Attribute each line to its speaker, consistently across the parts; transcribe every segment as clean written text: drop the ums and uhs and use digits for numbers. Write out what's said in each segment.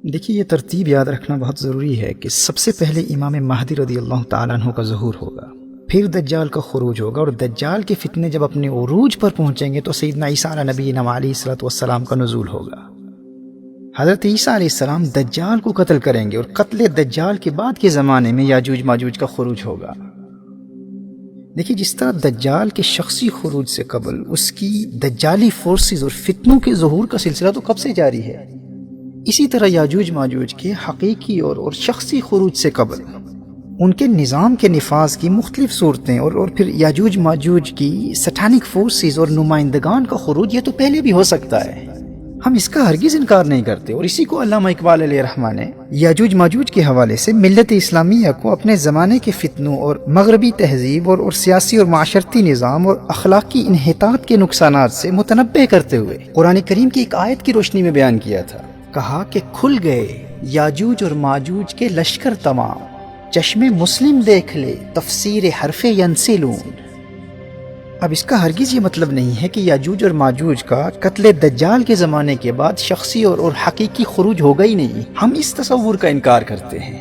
Speaker 1: دیکھیے، یہ ترتیب یاد رکھنا بہت ضروری ہے کہ سب سے پہلے امام مہدی رضی اللہ تعالیٰ عنہ کا ظہور ہوگا، پھر دجال کا خروج ہوگا، اور دجال کے فتنے جب اپنے عروج پر پہنچیں گے تو سیدنا عیسیٰ علیہ نبینا علیہ الصلوۃ والسلام کا نزول ہوگا۔ حضرت عیسیٰ علیہ السلام دجال کو قتل کریں گے، اور قتل دجال کے بعد کے زمانے میں یاجوج ماجوج کا خروج ہوگا۔ دیکھیے، جس طرح دجال کے شخصی خروج سے قبل اس کی دجالی فورسز اور فتنوں کے ظہور کا سلسلہ تو کب سے جاری ہے، اسی طرح یاجوج ماجوج کے حقیقی اور شخصی خروج سے قبل ان کے نظام کے نفاذ کی مختلف صورتیں اور پھر یاجوج ماجوج کی سٹانک فورسز اور نمائندگان کا خروج، یہ تو پہلے بھی ہو سکتا ہے، ہم اس کا ہرگز انکار نہیں کرتے۔ اور اسی کو علامہ اقبال علیہ رحمہ نے یاجوج ماجوج کے حوالے سے ملت اسلامیہ کو اپنے زمانے کے فتنوں اور مغربی تہذیب اور سیاسی اور معاشرتی نظام اور اخلاقی انحطاط کے نقصانات سے متنبہ کرتے ہوئے قرآن کریم کی ایک آیت کی روشنی میں بیان کیا تھا۔ کہا کہ کھل گئے یاجوج اور ماجوج کے لشکر تمام، چشم مسلم دیکھ لے تفسیر حرف ینسلون۔ اب اس کا ہرگز یہ مطلب نہیں ہے کہ یاجوج اور ماجوج کا قتل دجال کے زمانے کے بعد شخصی اور حقیقی خروج ہوگا ہی نہیں، ہم اس تصور کا انکار کرتے ہیں۔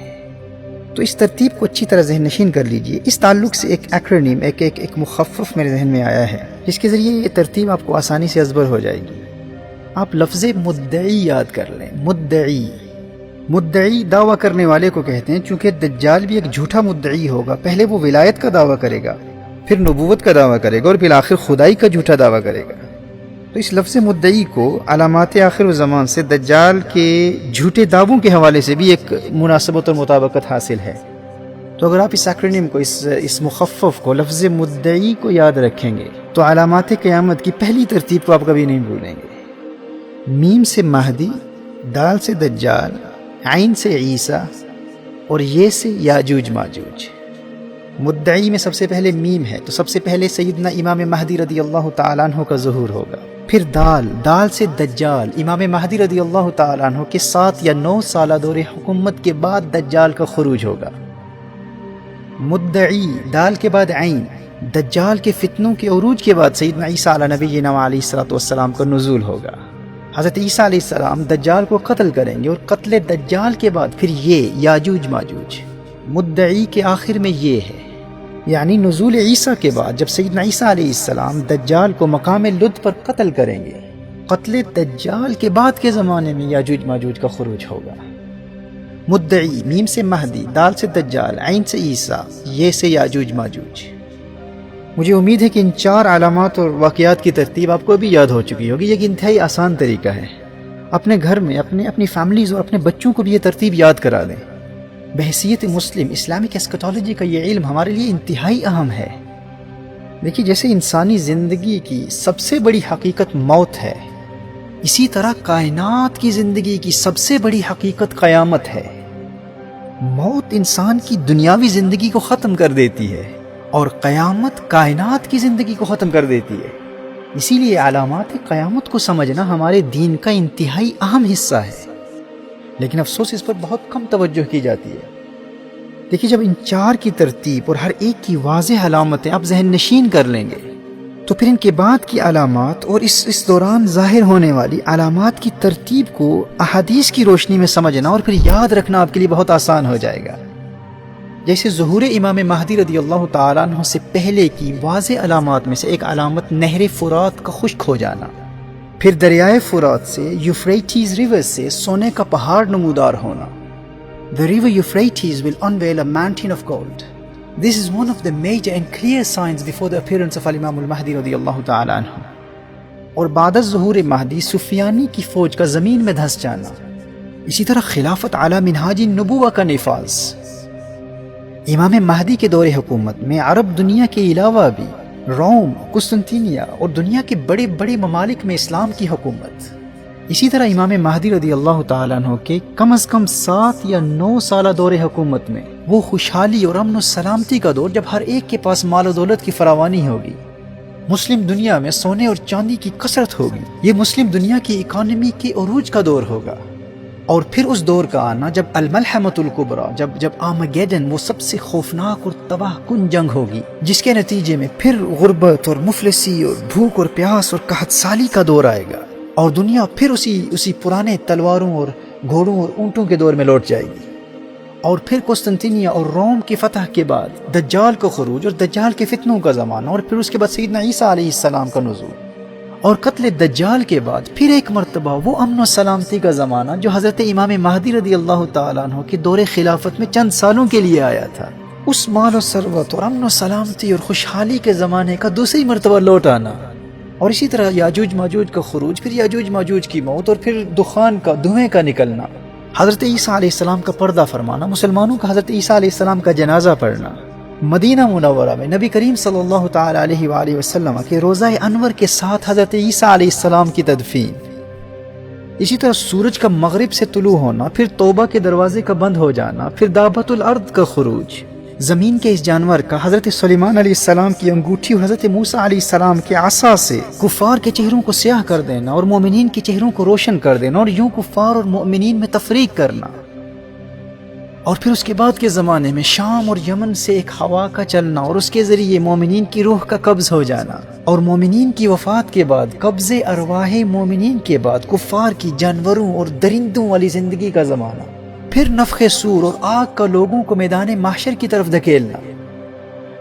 Speaker 1: تو اس ترتیب کو اچھی طرح ذہن نشین کر لیجئے۔ اس تعلق سے ایک ایکرونیم، ایک مخفف میرے ذہن میں آیا ہے، جس کے ذریعے یہ ترتیب آپ کو آسانی سے ازبر ہو جائے گی۔ آپ لفظ مدعی یاد کر لیں۔ مدعی دعویٰ کرنے والے کو کہتے ہیں، چونکہ دجال بھی ایک جھوٹا مدعی ہوگا، پہلے وہ ولایت کا دعویٰ کرے گا، پھر نبوت کا دعویٰ کرے گا، اور بالآخر خدائی کا جھوٹا دعویٰ کرے گا۔ تو اس لفظ مدعی کو علامات آخر الزمان سے دجال کے جھوٹے دعووں کے حوالے سے بھی ایک مناسبت اور مطابقت حاصل ہے۔ تو اگر آپ اس ایکرونیم کو، اس مخفف کو، لفظ مدعی کو یاد رکھیں گے تو علامات قیامت کی پہلی ترتیب کو آپ کبھی نہیں بھولیں گے۔ میم سے مہدی، دال سے دجال، عین سے عیسیٰ، اور یہ سے یاجوج ماجوج۔ مدعی میں سب سے پہلے میم ہے، تو سب سے پہلے سیدنا امام مہدی رضی اللہ تعالیٰ عنہ کا ظہور ہوگا۔ پھر دال سے دجال، امام مہدی رضی اللہ تعالیٰ عنہ کے 7 یا 9 سالہ دور حکومت کے بعد دجال کا خروج ہوگا۔ مدعی، دال کے بعد عین، دجال کے فتنوں کے عروج کے بعد سیدنا عیسیٰ علیہ نبینا علیہ الصلوۃ والسلام کا نزول ہوگا۔ حضرت عیسیٰ علیہ السلام دجال کو قتل کریں گے، اور قتل دجال کے بعد پھر یہ یاجوج ماجوج۔ مدعی کے آخر میں یہ ہے، یعنی نزول عیسیٰ کے بعد جب سیدنا عیسیٰ علیہ السلام دجال کو مقام لد پر قتل کریں گے، قتل دجال کے بعد کے زمانے میں یاجوج ماجوج کا خروج ہوگا۔ مدعی، میم سے مہدی، دال سے دجال، عین سے عیسیٰ، یہ سے یاجوج ماجوج۔ مجھے امید ہے کہ ان 4 علامات اور واقعات کی ترتیب آپ کو بھی یاد ہو چکی ہوگی۔ یہ ایک انتہائی آسان طریقہ ہے، اپنے گھر میں اپنی فیملیز اور اپنے بچوں کو بھی یہ ترتیب یاد کرا دیں۔ بحیثیت مسلم اسلامک اسکٹالوجی کا یہ علم ہمارے لیے انتہائی اہم ہے۔ دیکھیے، جیسے انسانی زندگی کی سب سے بڑی حقیقت موت ہے، اسی طرح کائنات کی زندگی کی سب سے بڑی حقیقت قیامت ہے۔ موت انسان کی دنیاوی زندگی کو ختم کر دیتی ہے، اور قیامت کائنات کی زندگی کو ختم کر دیتی ہے۔ اسی لیے علامات قیامت کو سمجھنا ہمارے دین کا انتہائی اہم حصہ ہے، لیکن افسوس اس پر بہت کم توجہ کی جاتی ہے۔ دیکھیے، جب ان 4 کی ترتیب اور ہر ایک کی واضح علامتیں آپ ذہن نشین کر لیں گے، تو پھر ان کے بعد کی علامات اور اس دوران ظاہر ہونے والی علامات کی ترتیب کو احادیث کی روشنی میں سمجھنا اور پھر یاد رکھنا آپ کے لیے بہت آسان ہو جائے گا۔ جیسے ظہور امام مہدی رضی اللہ تعالیٰ عنہ سے پہلے کی واضح علامات میں سے ایک علامت نہر فرات کا خشک ہو جانا، پھر دریائے فرات سے یوفریٹیز ریور سے سونے کا پہاڑ نمودار ہونا۔ The river Euphrates will unveil a mountain of gold. This is one of the major and clear signs before the appearance of Imam al-Mahdi رضی اللہ تعالیٰ عنہ۔ اور بعد از ظہور مہدی سفیانی کی فوج کا زمین میں دھس جانا، اسی طرح خلافت علی منہاج النبوہ کا نفاذ۔ امام مہدی کے دور حکومت میں عرب دنیا کے علاوہ بھی روم، قسطنطینیہ اور دنیا کے بڑے بڑے ممالک میں اسلام کی حکومت۔ اسی طرح امام مہدی رضی اللہ تعالیٰ عنہ کے کم از کم 7 یا 9 سالہ دور حکومت میں وہ خوشحالی اور امن و سلامتی کا دور جب ہر ایک کے پاس مال و دولت کی فراوانی ہوگی، مسلم دنیا میں سونے اور چاندی کی کثرت ہوگی، یہ مسلم دنیا کی اکانومی کے عروج کا دور ہوگا۔ اور پھر اس دور کا آنا جب الملحمۃ الکبریٰ، جب آرمیگیڈن، وہ سب سے خوفناک اور تباہ کن جنگ ہوگی، جس کے نتیجے میں پھر غربت اور مفلسی اور بھوک اور پیاس اور قحط سالی کا دور آئے گا، اور دنیا پھر اسی پرانے تلواروں اور گھوڑوں اور اونٹوں کے دور میں لوٹ جائے گی۔ اور پھر قسطنطنیہ اور روم کی فتح کے بعد دجال کا خروج اور دجال کے فتنوں کا زمانہ، اور پھر اس کے بعد سیدنا عیسیٰ علیہ السلام کا نزول، اور قتل دجال کے بعد پھر ایک مرتبہ وہ امن و سلامتی کا زمانہ جو حضرت امام مہدی رضی اللہ تعالیٰ عنہ کے دور خلافت میں چند سالوں کے لیے آیا تھا۔ اس مال و ثروت اور امن و سلامتی اور خوشحالی کے زمانے کا دوسری مرتبہ لوٹ آنا، اور اسی طرح یاجوج ماجوج کا خروج، پھر یاجوج ماجوج کی موت، اور پھر دھوئیں کا نکلنا، حضرت عیسیٰ علیہ السلام کا پردہ فرمانا، مسلمانوں کا حضرت عیسیٰ علیہ السلام کا جنازہ پڑھنا، مدینہ منورہ میں نبی کریم صلی اللہ تعالی علیہ وآلہ وسلم کے روضہ انور کے ساتھ حضرت عیسیٰ علیہ السلام کی تدفین، اسی طرح سورج کا مغرب سے طلوع ہونا، پھر توبہ کے دروازے کا بند ہو جانا، پھر دابۃ الارض کا خروج، زمین کے اس جانور کا حضرت سلیمان علیہ السلام کی انگوٹھی اور حضرت موسیٰ علیہ السلام کے عصا سے کفار کے چہروں کو سیاہ کر دینا اور مومنین کے چہروں کو روشن کر دینا، اور یوں کفار اور مومنین میں تفریق کرنا، اور پھر اس کے بعد کے زمانے میں شام اور یمن سے ایک ہوا کا چلنا اور اس کے ذریعے مومنین کی روح کا قبض ہو جانا، اور مومنین کی وفات کے بعد قبض ارواح مومنین کے بعد کفار کی جانوروں اور درندوں والی زندگی کا زمانہ، پھر نفخ صور اور آگ کا لوگوں کو میدان محشر کی طرف دھکیلنا،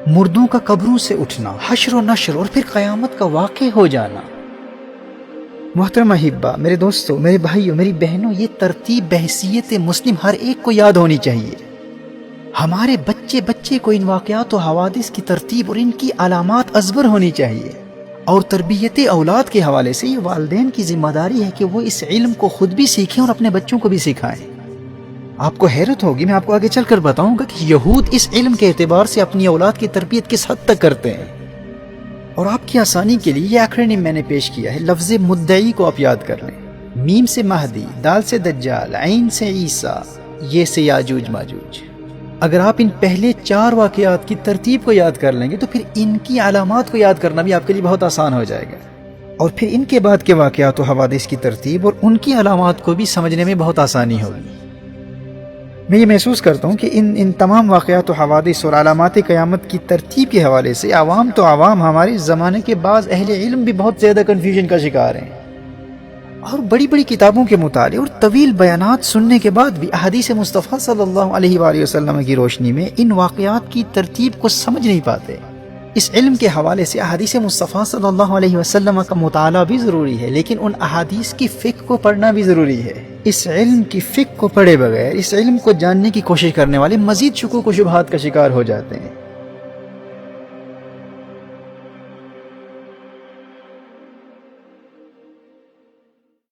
Speaker 1: مردوں کا قبروں سے اٹھنا، حشر و نشر، اور پھر قیامت کا واقع ہو جانا۔ محترم احبہ، میرے دوستوں، میرے بھائیوں، میری بہنوں، یہ ترتیب بحیثیت مسلم ہر ایک کو یاد ہونی چاہیے۔ ہمارے بچے کو ان واقعات و حوادث کی ترتیب اور ان کی علامات ازبر ہونی چاہیے، اور تربیت اولاد کے حوالے سے یہ والدین کی ذمہ داری ہے کہ وہ اس علم کو خود بھی سیکھیں اور اپنے بچوں کو بھی سکھائیں۔ آپ کو حیرت ہوگی، میں آپ کو آگے چل کر بتاؤں گا کہ یہود اس علم کے اعتبار سے اپنی اولاد کی تربیت کس حد تک کرتے ہیں، اور آپ کی آسانی کے لیے یہ ایکرونیم میں نے پیش کیا ہے۔ لفظ مدعی کو آپ یاد کر لیں، میم سے مہدی، دال سے دجال، عین سے عیسیٰ، یہ سے یاجوج ماجوج۔ اگر آپ ان پہلے 4 واقعات کی ترتیب کو یاد کر لیں گے تو پھر ان کی علامات کو یاد کرنا بھی آپ کے لیے بہت آسان ہو جائے گا، اور پھر ان کے بعد کے واقعات و حوادث کی ترتیب اور ان کی علامات کو بھی سمجھنے میں بہت آسانی ہوگی۔ میں یہ محسوس کرتا ہوں کہ ان تمام واقعات و حوادث اور علامات قیامت کی ترتیب کے حوالے سے عوام تو عوام، ہمارے زمانے کے بعض اہل علم بھی بہت زیادہ کنفیوژن کا شکار ہیں، اور بڑی بڑی کتابوں کے مطالعے اور طویل بیانات سننے کے بعد بھی احادیث مصطفیٰ صلی اللہ علیہ وآلہ وسلم کی روشنی میں ان واقعات کی ترتیب کو سمجھ نہیں پاتے۔ اس علم کے حوالے سے احادیث مصطفیٰ صلی اللہ علیہ وسلم کا مطالعہ بھی ضروری ہے، لیکن ان احادیث کی فقہ کو پڑھنا بھی ضروری ہے۔ اس علم کی فقہ کو پڑھے بغیر اس علم کو جاننے کی کوشش کرنے والے مزید شکوک و شبہات کا شکار ہو جاتے ہیں۔